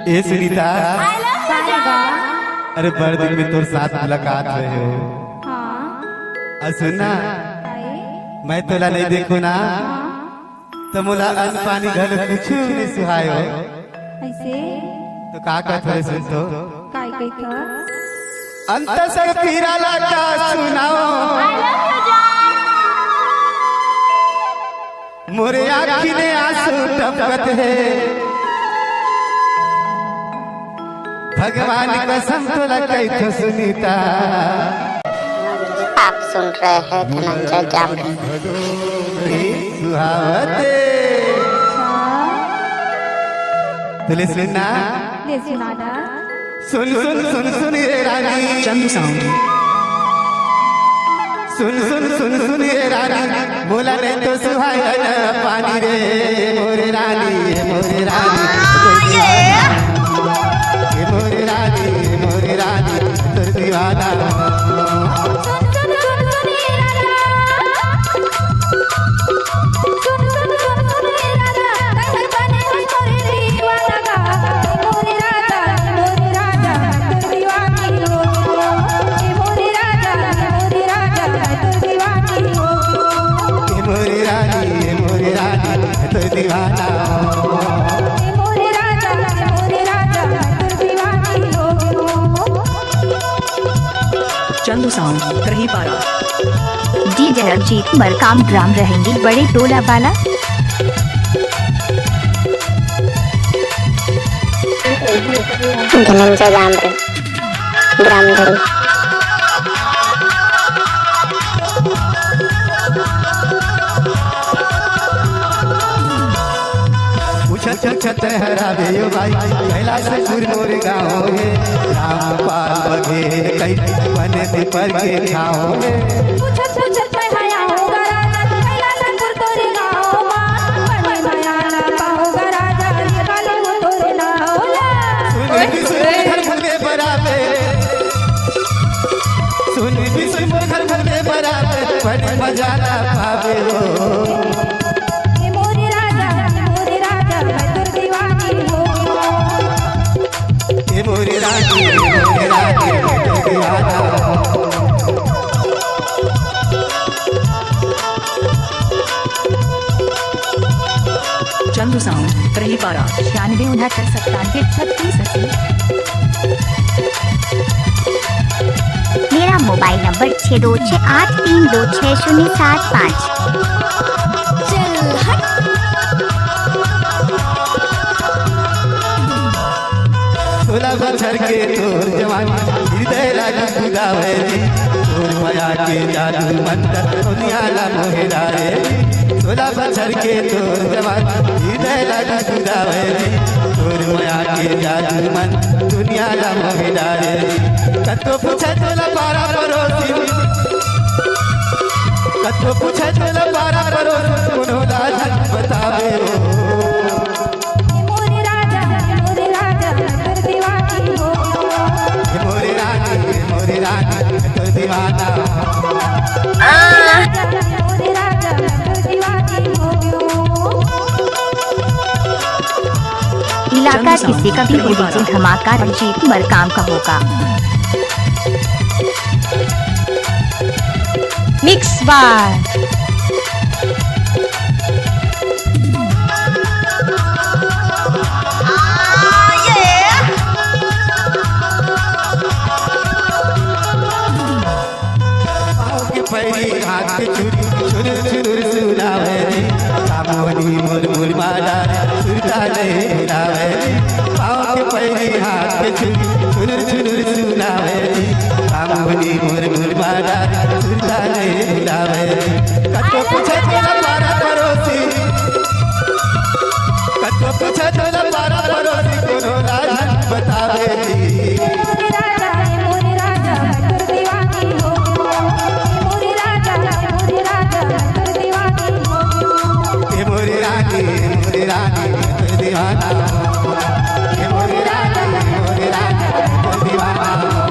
ए सुनीता, अरे बड़ दिन में तोर साथ मुलाकात रहे हो। हाँ। सुना, मैं तोला नहीं देखो ना तो मोला अन्न पानी घर कुछ नहीं सुहायो। ऐसे तो का थोड़े सुन तो काय काय था अंत सर पीरा लाटा सुनाओ मोरे आँखी में आंसू टपकत है। भगवान कसम तो लगाई तो सुनीता। आप सुन रहे हैं धनंजय जामरे। सुहावते तुले सुनना, ले सुनाना सुन सुन सुन सुन ये रानी चंदू साउंड। सुन सुन सुन सुन ये रानी बोला नहीं तो सुहाया न पानी रे मोरे रानी मोरे रानी मोरे रानी तुर दीवाना। चंदू साउंड रही पारा। डीजे अरजीत मरकाम ग्राम रहेंगी बड़े टोला वाला। धनंजय जामरे ग्राम धरी। छत हरावे यो भाई कैलाश पुर मोरे गाँव में रामपाल बघेल कई बन पर के छाओ में। सुन भी सुन घर मुझे बराबर बड़े मजा ना पावे हो। मोरे रानी दीवाना। चंदू साउंड रही पारा। 96 69 37 मेरा मोबाइल नंबर 6268326075। चल हट 16 बछर के तोर जवानी हृदय राजू गुदावे तोर माया के जादू मंत्र दुनिया ला मोहराए। 16 बछर के तोर जवानी हृदय राजू गुदावे तोर माया के जादू मंत्र दुनिया ला मोहराए। कतो पूछे तोला पारा परोसी, कतो पूछे तोला पारा परोसी कोनो राजन बतावे हो। मोरे रानी तो दीवाना। इलाका किसी का भी डीजे धमाका रंजीत मरकाम का होगा। मिक्स बार पैरी हाथ के छुरी छुर छुर सुनावे कामोनी मुर मुर माला सुरता नहीं हिलावे। पाँव के पैरी हाथ के छुरी छुर छुर सुनावे कामोनी मुर मुर माला सुरता नहीं हिलावे। कतो पूछे तोला पारा परोसी, कतो पूछे तोला पारा परोसी कोनो राजन बतावे जी। मोरे रानी दीवाना। मोरे रानी दीवाना।